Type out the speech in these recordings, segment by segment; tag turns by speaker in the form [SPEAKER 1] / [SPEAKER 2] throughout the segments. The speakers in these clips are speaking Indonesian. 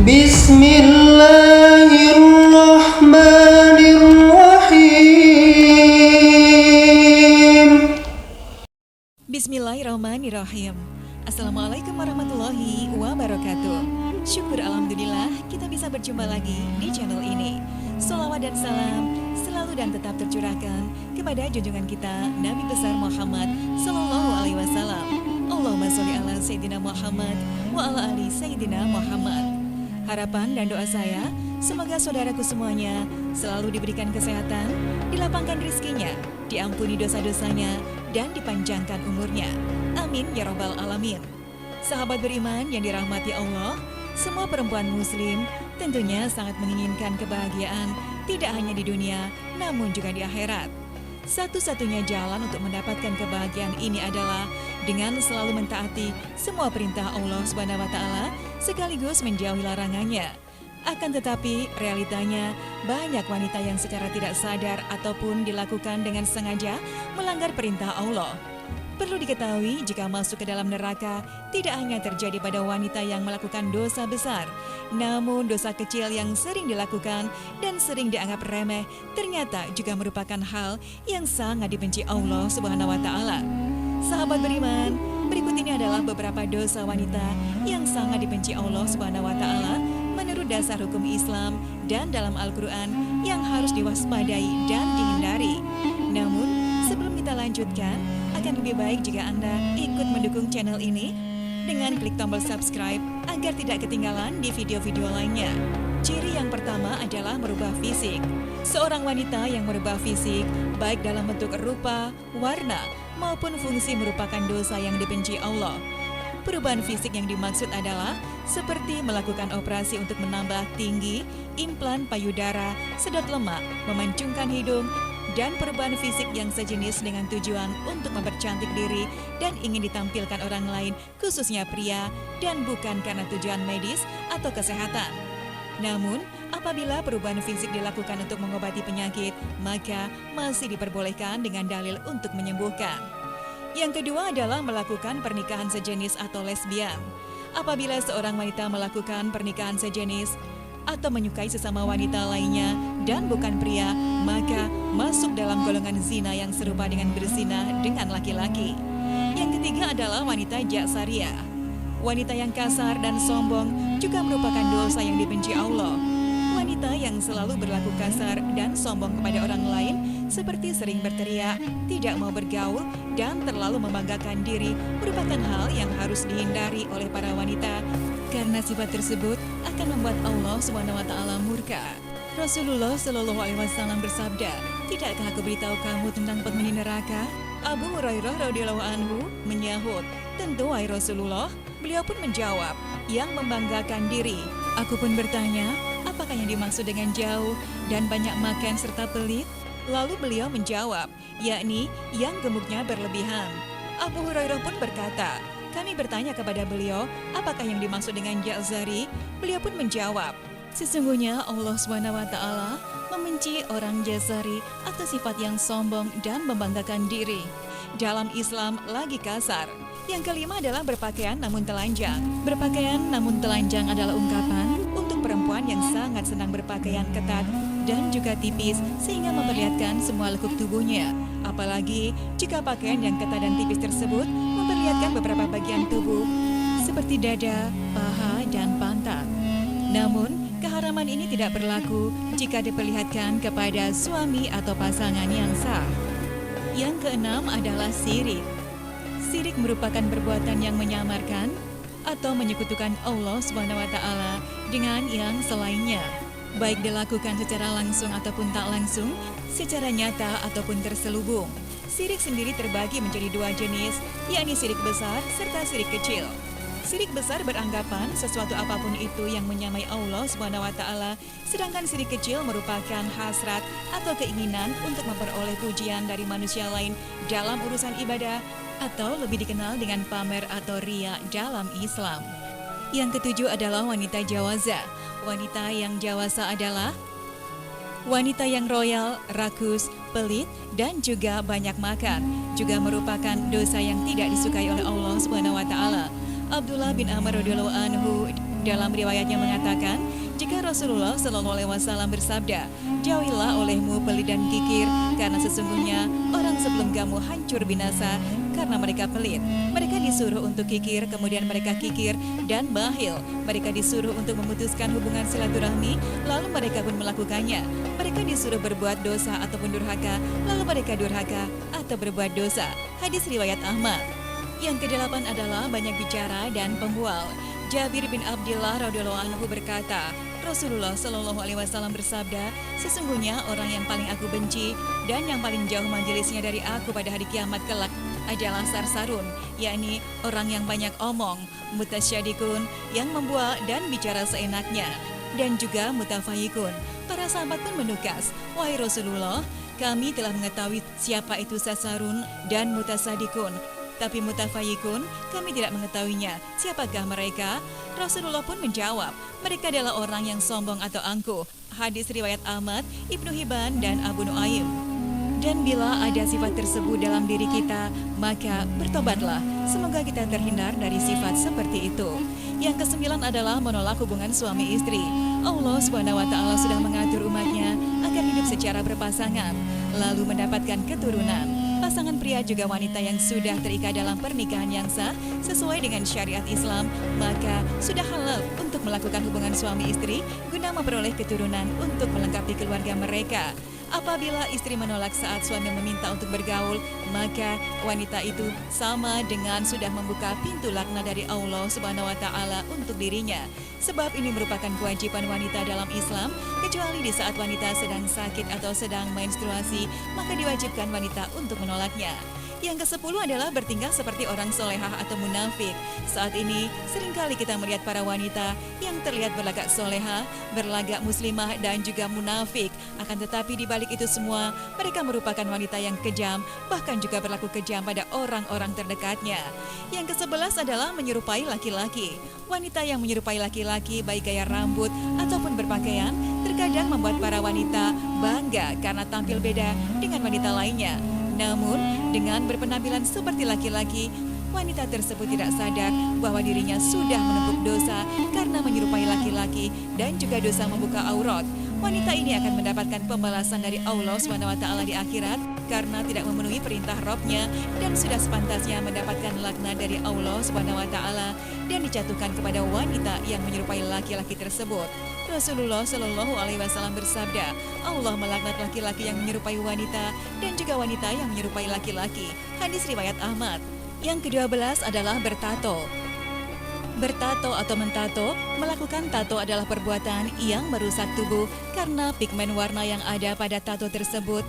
[SPEAKER 1] Bismillahirrahmanirrahim.
[SPEAKER 2] Bismillahirrahmanirrahim. Assalamualaikum warahmatullahi wabarakatuh. Syukur alhamdulillah kita bisa berjumpa lagi di channel ini. Sholawat dan salam selalu dan tetap tercurahkan kepada junjungan kita Nabi besar Muhammad Sallallahu Alaihi Wasallam. Allahumma sholli ala Sayyidina Muhammad wa ala ali Sayyidina Muhammad. Harapan dan doa saya, semoga saudaraku semuanya selalu diberikan kesehatan, dilapangkan rezekinya, diampuni dosa-dosanya, dan dipanjangkan umurnya. Amin ya rabbal alamin. Sahabat beriman yang dirahmati Allah, semua perempuan muslim tentunya sangat menginginkan kebahagiaan tidak hanya di dunia, namun juga di akhirat. Satu-satunya jalan untuk mendapatkan kebahagiaan ini adalah dengan selalu mentaati semua perintah Allah Subhanahu wa taala sekaligus menjauhi larangannya. Akan tetapi realitanya banyak wanita yang secara tidak sadar ataupun dilakukan dengan sengaja melanggar perintah Allah. Perlu diketahui jika masuk ke dalam neraka tidak hanya terjadi pada wanita yang melakukan dosa besar, namun dosa kecil yang sering dilakukan dan sering dianggap remeh ternyata juga merupakan hal yang sangat dibenci Allah Subhanahu wa taala. Sahabat beriman, berikut ini adalah beberapa dosa wanita yang sangat dibenci Allah Subhanahu wa taala menurut dasar hukum Islam dan dalam Al-Qur'an yang harus diwaspadai dan dihindari. Namun, sebelum kita lanjutkan, akan lebih baik jika Anda ikut mendukung channel ini dengan klik tombol subscribe agar tidak ketinggalan di video-video lainnya. Ciri yang pertama adalah merubah fisik. Seorang wanita yang merubah fisik, baik dalam bentuk rupa, warna, maupun fungsi merupakan dosa yang dibenci Allah. Perubahan fisik yang dimaksud adalah seperti melakukan operasi untuk menambah tinggi, implan payudara, sedot lemak, memancungkan hidung, dan perubahan fisik yang sejenis dengan tujuan untuk mempercantik diri dan ingin ditampilkan orang lain, khususnya pria, dan bukan karena tujuan medis atau kesehatan. Namun, apabila perubahan fisik dilakukan untuk mengobati penyakit, maka masih diperbolehkan dengan dalil untuk menyembuhkan. Yang kedua adalah melakukan pernikahan sejenis atau lesbian. Apabila seorang wanita melakukan pernikahan sejenis atau menyukai sesama wanita lainnya dan bukan pria, maka masuk dalam golongan zina yang serupa dengan berzina dengan laki-laki. Yang ketiga adalah wanita jaksariah. Wanita yang kasar dan sombong juga merupakan dosa yang dibenci Allah. Wanita yang selalu berlaku kasar dan sombong kepada orang lain, seperti sering berteriak, tidak mau bergaul, dan terlalu membanggakan diri, merupakan hal yang harus dihindari oleh para wanita, karena sifat tersebut akan membuat Allah SWT murka. Rasulullah Shallallahu Alaihi Wasallam bersabda, "Tidakkah aku beritahu kamu tentang penghuni neraka?" Abu Hurairah radhiyallahu anhu menyahut, "Tentu wahai Rasulullah." Beliau pun menjawab, "Yang membanggakan diri." Aku pun bertanya, apakah yang dimaksud dengan jauh dan banyak makan serta pelit? Lalu beliau menjawab, yakni yang gemuknya berlebihan. Abu Hurairah pun berkata, kami bertanya kepada beliau, apakah yang dimaksud dengan jazari? Beliau pun menjawab, sesungguhnya Allah SWT membenci orang jazari atau sifat yang sombong dan membanggakan diri. Dalam Islam lagi kasar. Yang kelima adalah berpakaian namun telanjang. Berpakaian namun telanjang adalah ungkapan untuk perempuan yang sangat senang berpakaian ketat dan juga tipis sehingga memperlihatkan semua lekuk tubuhnya. Apalagi jika pakaian yang ketat dan tipis tersebut memperlihatkan beberapa bagian tubuh seperti dada, paha, dan pantat. Namun, keharaman ini tidak berlaku jika diperlihatkan kepada suami atau pasangan yang sah. Yang keenam adalah syirik. Syirik merupakan perbuatan yang menyamarkan atau menyekutukan Allah SWT dengan yang selainnya, baik dilakukan secara langsung ataupun tak langsung, secara nyata ataupun terselubung. Syirik sendiri terbagi menjadi dua jenis, yakni syirik besar serta syirik kecil. Syirik besar beranggapan sesuatu apapun itu yang menyamai Allah SWT, sedangkan syirik kecil merupakan hasrat atau keinginan untuk memperoleh pujian dari manusia lain dalam urusan ibadah, atau lebih dikenal dengan pamer atau riya dalam Islam. Yang ketujuh adalah wanita jawaza. Wanita yang jawasa adalah wanita yang royal, rakus, pelit, dan juga banyak makan. Juga merupakan dosa yang tidak disukai oleh Allah SWT. Abdullah bin Amr radhiyallahu anhu Dalam riwayatnya mengatakan, jika Rasulullah Shallallahu Alaihi Wasallam bersabda, jauhilah olehmu pelit dan kikir, karena sesungguhnya orang sebelum kamu hancur binasa karena mereka pelit. Mereka disuruh untuk kikir, kemudian mereka kikir dan bakhil. Mereka disuruh untuk memutuskan hubungan silaturahmi, lalu mereka pun melakukannya. Mereka disuruh berbuat dosa ataupun durhaka, lalu mereka durhaka atau berbuat dosa. Hadis riwayat Ahmad. Yang kedelapan adalah banyak bicara dan pembual. Jabir bin Abdullah radhiyallahu anhu berkata, Rasulullah Shallallahu Alaihi Wasallam bersabda, sesungguhnya orang yang paling aku benci dan yang paling jauh majelisnya dari aku pada hari kiamat kelak adalah sarsarun, yakni orang yang banyak omong, mutasyadikun, yang membual dan bicara seenaknya, dan juga mutafayikun. Para sahabat pun menukas, wahai Rasulullah, kami telah mengetahui siapa itu sarsarun dan mutasadikun, tapi mutafayikun kami tidak mengetahuinya. Siapakah mereka? Rasulullah pun menjawab, mereka adalah orang yang sombong atau angkuh. Hadis riwayat Ahmad, Ibnu Hibban, dan Abu Nuaim. Dan bila ada sifat tersebut dalam diri kita, maka bertobatlah. Semoga kita terhindar dari sifat seperti itu. Yang kesembilan adalah menolak hubungan suami istri. Allah SWT sudah mengatur umatnya agar hidup secara berpasangan, lalu mendapatkan keturunan. Pasangan pria juga wanita yang sudah terikat dalam pernikahan yang sah sesuai dengan syariat Islam, maka sudah halal untuk melakukan hubungan suami istri guna memperoleh keturunan untuk melengkapi keluarga mereka. Apabila istri menolak saat suami meminta untuk bergaul, maka wanita itu sama dengan sudah membuka pintu laknat dari Allah SWT untuk dirinya. Sebab ini merupakan kewajiban wanita dalam Islam, kecuali di saat wanita sedang sakit atau sedang menstruasi, maka diwajibkan wanita untuk menolaknya. Yang ke-10 adalah bertingkah seperti orang solehah atau munafik. Saat ini, seringkali kita melihat para wanita yang terlihat berlagak solehah, berlagak muslimah, dan juga munafik. Akan tetapi di balik itu semua, mereka merupakan wanita yang kejam, bahkan juga berlaku kejam pada orang-orang terdekatnya. Yang ke-11 adalah menyerupai laki-laki. Wanita yang menyerupai laki-laki, baik gaya rambut ataupun berpakaian, terkadang membuat para wanita bangga karena tampil beda dengan wanita lainnya. Namun, dengan berpenampilan seperti laki-laki, wanita tersebut tidak sadar bahwa dirinya sudah menumpuk dosa karena menyerupai laki-laki dan juga dosa membuka aurat. Wanita ini akan mendapatkan pembalasan dari Allah SWT di akhirat karena tidak memenuhi perintah Rabb-nya dan sudah sepantasnya mendapatkan laknat dari Allah SWT dan dijatuhkan kepada wanita yang menyerupai laki-laki tersebut. Rasulullah Shallallahu Alaihi Wasallam bersabda, Allah melaknat laki-laki yang menyerupai wanita dan juga wanita yang menyerupai laki-laki. Hadis riwayat Ahmad. Yang ke-12 adalah bertato. Bertato atau mentato, melakukan tato adalah perbuatan yang merusak tubuh karena pigmen warna yang ada pada tato tersebut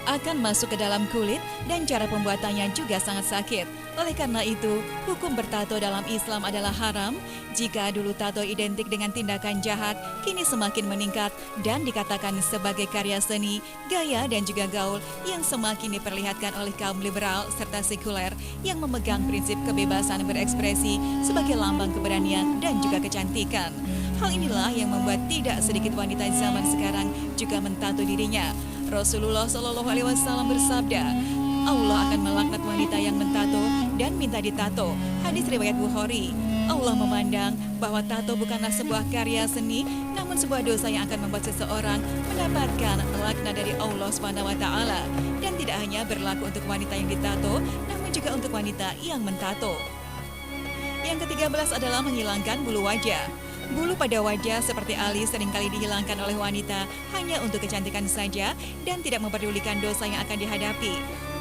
[SPEAKER 2] akan masuk ke dalam kulit dan cara pembuatannya juga sangat sakit. Oleh karena itu, hukum bertato dalam Islam adalah haram. Jika dulu tato identik dengan tindakan jahat, kini semakin meningkat dan dikatakan sebagai karya seni, gaya dan juga gaul yang semakin diperlihatkan oleh kaum liberal serta sekuler yang memegang prinsip kebebasan berekspresi sebagai lambang keberanian dan juga kecantikan. Hal inilah yang membuat tidak sedikit wanita zaman sekarang juga mentato dirinya. Rasulullah Shallallahu Alaihi Wasallam bersabda, Allah akan melaknat wanita yang mentato dan minta ditato. Hadis riwayat Bukhari. Allah memandang bahwa tato bukanlah sebuah karya seni, namun sebuah dosa yang akan membuat seseorang mendapatkan laknat dari Allah SWT. Dan tidak hanya berlaku untuk wanita yang ditato, namun juga untuk wanita yang mentato. Yang ke-13 adalah menghilangkan bulu wajah. Bulu pada wajah seperti alis seringkali dihilangkan oleh wanita hanya untuk kecantikan saja dan tidak memperdulikan dosa yang akan dihadapi.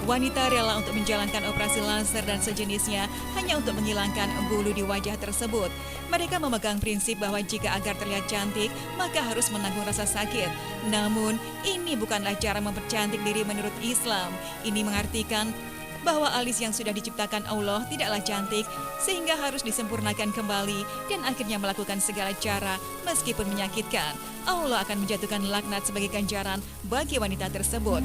[SPEAKER 2] Wanita rela untuk menjalankan operasi laser dan sejenisnya hanya untuk menghilangkan bulu di wajah tersebut. Mereka memegang prinsip bahwa jika agar terlihat cantik, maka harus menanggung rasa sakit. Namun, ini bukanlah cara mempercantik diri menurut Islam. Ini mengartikan bahwa alis yang sudah diciptakan Allah tidaklah cantik sehingga harus disempurnakan kembali dan akhirnya melakukan segala cara meskipun menyakitkan. Allah akan menjatuhkan laknat sebagai ganjaran bagi wanita tersebut.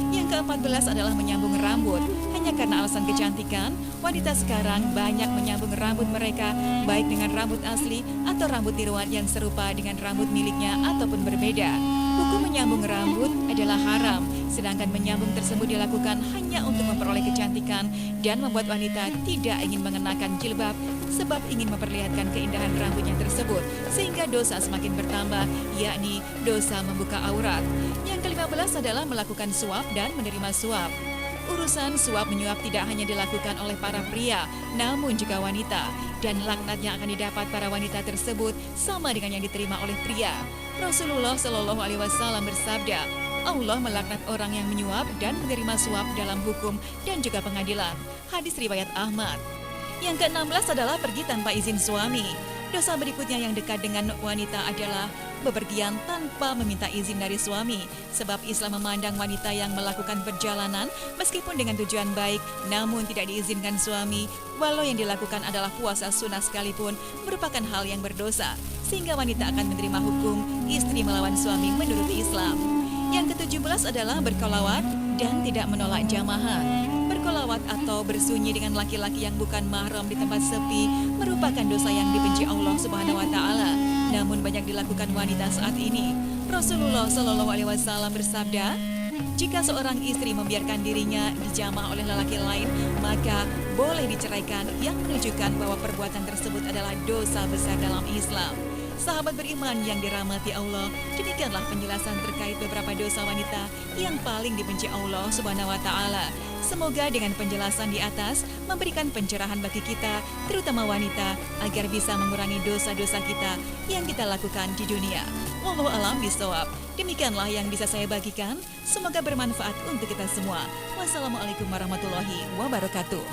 [SPEAKER 2] Yang ke-14 adalah menyambung rambut. Hanya karena alasan kecantikan, wanita sekarang banyak menyambung rambut mereka baik dengan rambut asli atau rambut tiruan yang serupa dengan rambut miliknya ataupun berbeda. Hukum menyambung rambut adalah haram, sedangkan menyambung tersebut dilakukan hanya untuk memperoleh kecantikan dan membuat wanita tidak ingin mengenakan jilbab sebab ingin memperlihatkan keindahan rambutnya tersebut sehingga dosa semakin bertambah, yakni dosa membuka aurat. Yang ke-15 adalah melakukan suap dan menerima suap. Urusan suap menyuap tidak hanya dilakukan oleh para pria, namun juga wanita. Dan laknat yang akan didapat para wanita tersebut sama dengan yang diterima oleh pria. Rasulullah Shallallahu Alaihi Wasallam bersabda, Allah melaknat orang yang menyuap dan menerima suap dalam hukum dan juga pengadilan. Hadis riwayat Ahmad. Yang ke-16 adalah pergi tanpa izin suami. Dosa berikutnya yang dekat dengan wanita adalah bepergian tanpa meminta izin dari suami. Sebab Islam memandang wanita yang melakukan perjalanan meskipun dengan tujuan baik, namun tidak diizinkan suami, walau yang dilakukan adalah puasa sunnah sekalipun, merupakan hal yang berdosa. Sehingga wanita akan menerima hukum istri melawan suami menurut Islam. Yang ke-17 adalah berkolawat dan tidak menolak jamaah. Berkolawat atau bersunyi dengan laki-laki yang bukan mahram di tempat sepi merupakan dosa yang dibenci Allah Subhanahu wa taala. Namun banyak dilakukan wanita saat ini. Rasulullah Shallallahu alaihi wasallam bersabda, jika seorang istri membiarkan dirinya dijamah oleh lelaki lain, maka boleh diceraikan, yang menunjukkan bahwa perbuatan tersebut adalah dosa besar dalam Islam. Sahabat beriman yang dirahmati Allah, demikianlah penjelasan terkait beberapa dosa wanita yang paling dibenci Allah Subhanahu wa taala. Semoga dengan penjelasan di atas memberikan pencerahan bagi kita, terutama wanita, agar bisa mengurangi dosa-dosa kita yang kita lakukan di dunia. Wallahu a'lam bishawab. Demikianlah yang bisa saya bagikan. Semoga bermanfaat untuk kita semua. Wassalamualaikum warahmatullahi wabarakatuh.